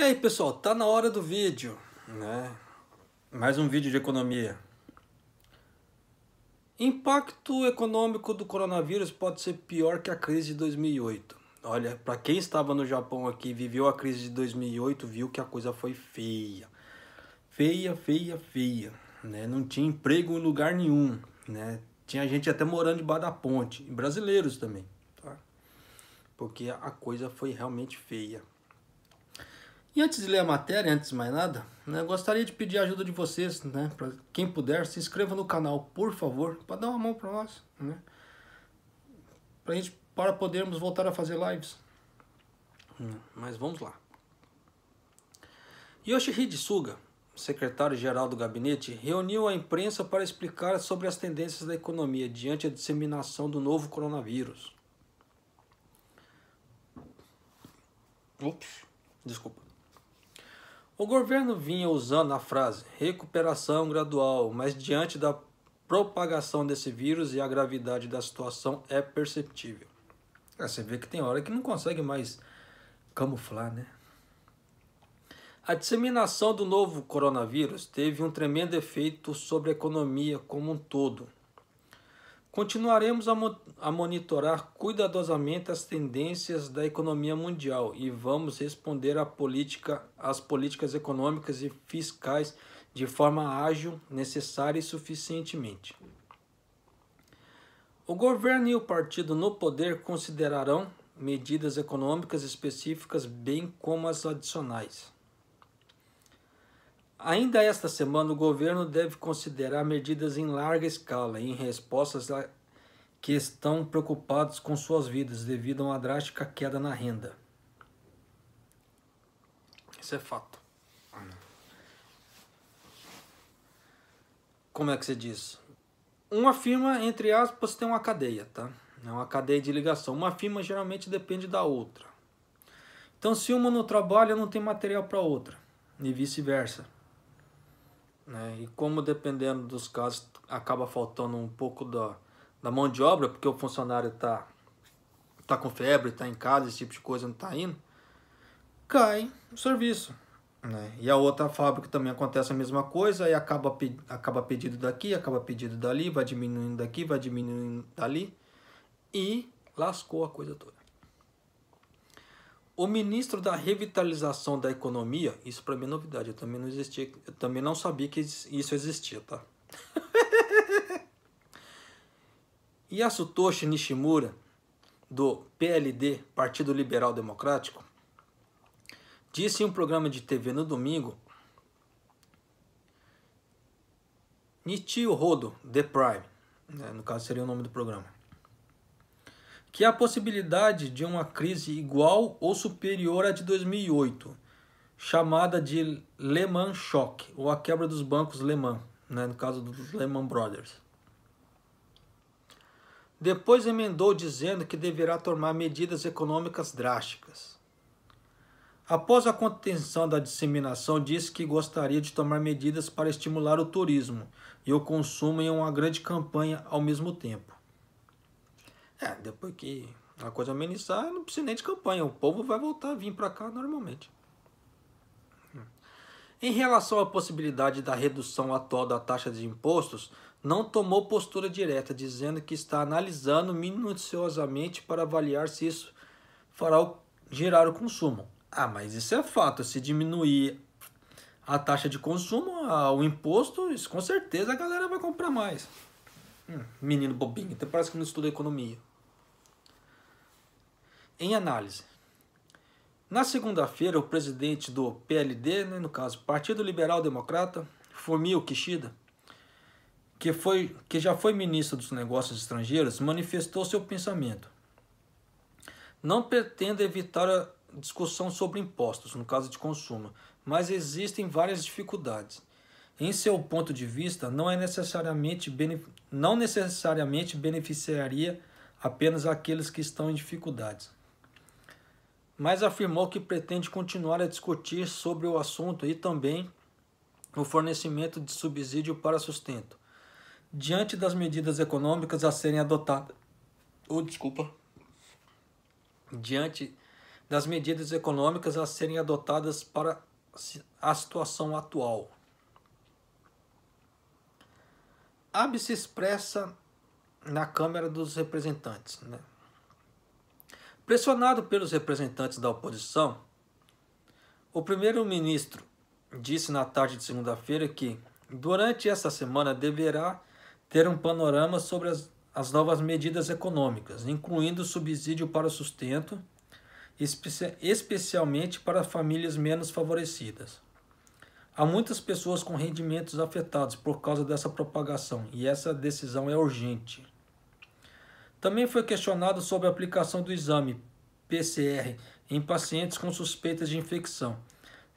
E aí, pessoal, tá na hora do vídeo, né? Mais um vídeo de economia. Impacto econômico do coronavírus pode ser pior que a crise de 2008. Olha, para quem estava no Japão aqui e viveu a crise de 2008, viu que a coisa foi feia. Feia, feia, feia, né? Não tinha emprego em lugar nenhum, né? Tinha gente até morando debaixo da ponte, e brasileiros também, tá? Porque a coisa foi realmente feia. E antes de ler a matéria, antes de mais nada, né, gostaria de pedir a ajuda de vocês, né, para quem puder, se inscreva no canal, por favor, para dar uma mão para nós, né, para podermos voltar a fazer lives. Mas vamos lá. Yoshihide Suga, secretário-geral do gabinete, reuniu a imprensa para explicar sobre as tendências da economia diante da disseminação do novo coronavírus. Desculpa. O governo vinha usando a frase recuperação gradual, mas diante da propagação desse vírus e a gravidade da situação é perceptível. Você vê que tem hora que não consegue mais camuflar, né? A disseminação do novo coronavírus teve um tremendo efeito sobre a economia como um todo. Continuaremos a monitorar cuidadosamente as tendências da economia mundial e vamos responder às políticas econômicas e fiscais de forma ágil, necessária e suficientemente. O governo e o partido no poder considerarão medidas econômicas específicas bem como as adicionais. Ainda esta semana, o governo deve considerar medidas em larga escala em respostas a que estão preocupados com suas vidas devido a uma drástica queda na renda. Isso é fato. Como é que se diz? Uma firma, entre aspas, tem uma cadeia, tá? É uma cadeia de ligação. Uma firma geralmente depende da outra. Então, se uma não trabalha, não tem material para outra. E vice-versa. Né? E como dependendo dos casos acaba faltando um pouco da mão de obra, porque o funcionário tá com febre, tá em casa, esse tipo de coisa não tá indo, cai o serviço, né? E a outra fábrica também acontece a mesma coisa, aí acaba pedido daqui, acaba pedido dali, vai diminuindo daqui, vai diminuindo dali, e lascou a coisa toda. O ministro da Revitalização da Economia, isso para mim é novidade, eu também não sabia que isso existia, tá? Yasutoshi Nishimura, do PLD, Partido Liberal Democrático, disse em um programa de TV no domingo, Nichio Rodo, The Prime, né, no caso seria o nome do programa, que há a possibilidade de uma crise igual ou superior à de 2008, chamada de Lehman Shock, ou a quebra dos bancos Lehman, né, no caso dos Lehman Brothers. Depois emendou dizendo que deverá tomar medidas econômicas drásticas. Após a contenção da disseminação, disse que gostaria de tomar medidas para estimular o turismo e o consumo em uma grande campanha ao mesmo tempo. Depois que a coisa amenizar, não precisa nem de campanha, o povo vai voltar a vir para cá normalmente. Em relação à possibilidade da redução atual da taxa de impostos, não tomou postura direta, dizendo que está analisando minuciosamente para avaliar se isso fará girar o consumo. Mas isso é fato, se diminuir a taxa de consumo, o imposto, isso com certeza a galera vai comprar mais. Menino bobinho, até parece que não estuda economia. Em análise. Na segunda-feira, o presidente do PLD, né, no caso, Partido Liberal Democrata, Fumio Kishida, que já foi ministro dos Negócios Estrangeiros, manifestou seu pensamento. Não pretendo evitar a discussão sobre impostos, no caso de consumo, mas existem várias dificuldades. Em seu ponto de vista, não necessariamente beneficiaria apenas aqueles que estão em dificuldades. Mas afirmou que pretende continuar a discutir sobre o assunto e também o fornecimento de subsídio para sustento, diante das medidas econômicas a serem adotadas. Diante das medidas econômicas a serem adotadas para a situação atual. Abe se expressa na Câmara dos Representantes, né? Pressionado pelos representantes da oposição, o primeiro-ministro disse na tarde de segunda-feira que, durante esta semana, deverá ter um panorama sobre as novas medidas econômicas, incluindo o subsídio para o sustento, especialmente para famílias menos favorecidas. Há muitas pessoas com rendimentos afetados por causa dessa propagação, e essa decisão é urgente. Também foi questionado sobre a aplicação do exame PCR em pacientes com suspeitas de infecção,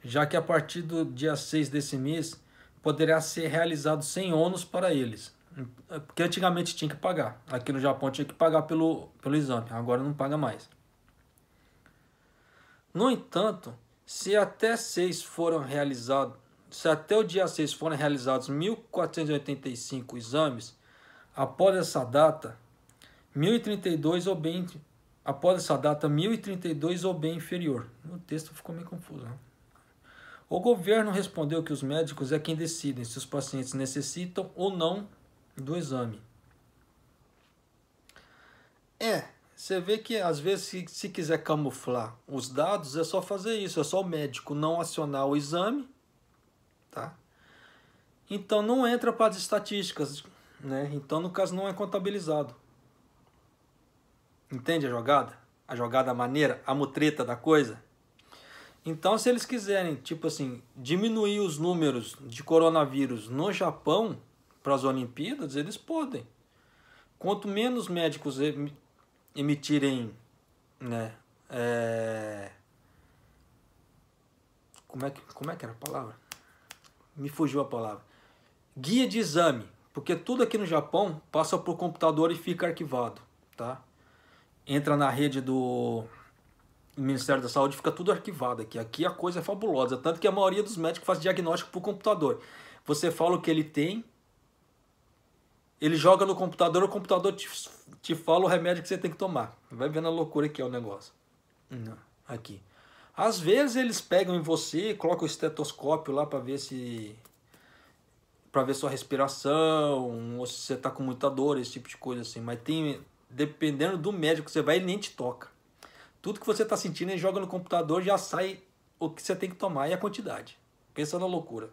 já que a partir do dia 6 desse mês poderá ser realizado sem ônus para eles, porque antigamente tinha que pagar. Aqui no Japão tinha que pagar pelo exame, agora não paga mais. No entanto, se até o dia 6 forem realizados 1.485 exames, após essa data 1.032 ou bem inferior. O texto ficou meio confuso, né? O governo respondeu que os médicos é quem decidem se os pacientes necessitam ou não do exame. Você vê que às vezes se quiser camuflar os dados é só fazer isso, é só o médico não acionar o exame, tá? Então não entra para as estatísticas, né? Então no caso não é contabilizado. Entende a jogada? A jogada maneira, a mutreta da coisa? Então, se eles quiserem, tipo assim, diminuir os números de coronavírus no Japão para as Olimpíadas, eles podem. Quanto menos médicos emitirem, né, como é que era a palavra? Me fugiu a palavra. Guia de exame, porque tudo aqui no Japão passa por computador e fica arquivado, tá? Entra na rede do Ministério da Saúde, fica tudo arquivado aqui. Aqui a coisa é fabulosa, tanto que a maioria dos médicos faz diagnóstico por computador. Você fala o que ele tem, ele joga no computador, o computador te fala o remédio que você tem que tomar. Vai vendo a loucura que é o negócio. Aqui. Às vezes eles pegam em você, colocam o estetoscópio lá para ver sua respiração, ou se você está com muita dor, esse tipo de coisa assim. Mas dependendo do médico que você vai, ele nem te toca. Tudo que você está sentindo, ele joga no computador, já sai o que você tem que tomar e a quantidade. Pensa na loucura.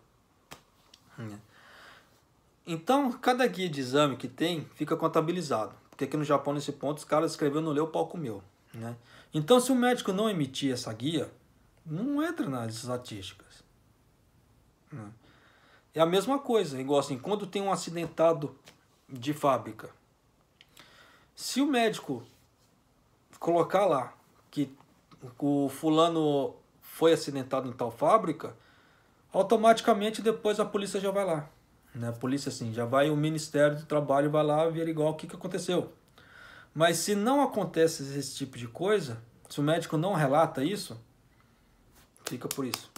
Então, cada guia de exame que tem, fica contabilizado. Porque aqui no Japão, nesse ponto, os caras escreveu, não leu, o pau comeu, né? Então, se o médico não emitir essa guia, não entra nas estatísticas. É a mesma coisa, igual assim, quando tem um acidentado de fábrica. Se o médico colocar lá que o fulano foi acidentado em tal fábrica, automaticamente depois a polícia já vai lá. Né? A polícia assim, já vai, o Ministério do Trabalho vai lá averiguar o que aconteceu. Mas se não acontece esse tipo de coisa, se o médico não relata isso, fica por isso.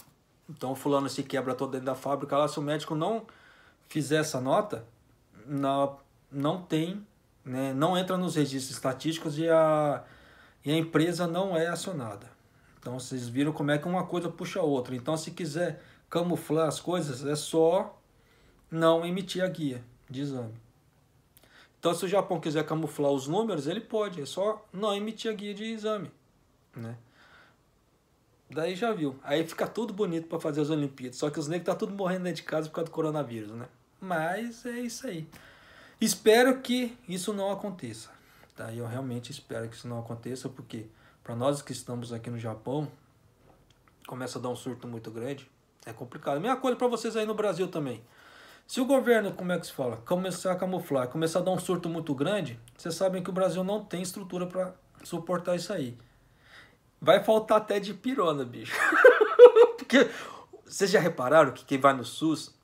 Então o fulano se quebra todo dentro da fábrica lá, se o médico não fizer essa nota, não tem, né, não entra nos registros estatísticos e a empresa não é acionada. Então vocês viram como é que uma coisa puxa a outra. Então se quiser camuflar as coisas, é só não emitir a guia de exame. Então se o Japão quiser camuflar os números, ele pode, é só não emitir a guia de exame, né? Daí já viu. Aí fica tudo bonito para fazer as Olimpíadas. Só que os negros tá tudo morrendo dentro de casa por causa do coronavírus, né? Mas é isso aí. Espero que isso não aconteça. Tá? Eu realmente espero que isso não aconteça, porque para nós que estamos aqui no Japão, começa a dar um surto muito grande. É complicado. A mesma coisa para vocês aí no Brasil também. Se o governo, como é que se fala, começar a camuflar, começar a dar um surto muito grande, vocês sabem que o Brasil não tem estrutura para suportar isso aí. Vai faltar até de pirona, bicho. Porque vocês já repararam que quem vai no SUS,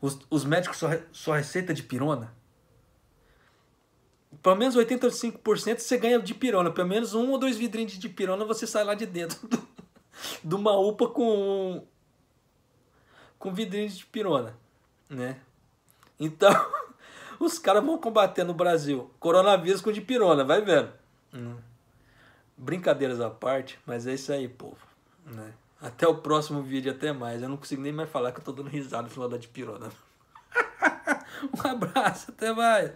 os médicos só receita de pirona? Pelo menos 85% você ganha de pirona. Pelo menos 1 ou 2 vidrinhos de pirona você sai lá de dentro de uma UPA com vidrinhos de pirona, né? Então, os caras vão combater no Brasil coronavírus com de pirona, vai vendo. Brincadeiras à parte, mas é isso aí, povo. Né? Até o próximo vídeo, até mais. Eu não consigo nem mais falar que eu tô dando risada no final da dipirona. Um abraço, até mais.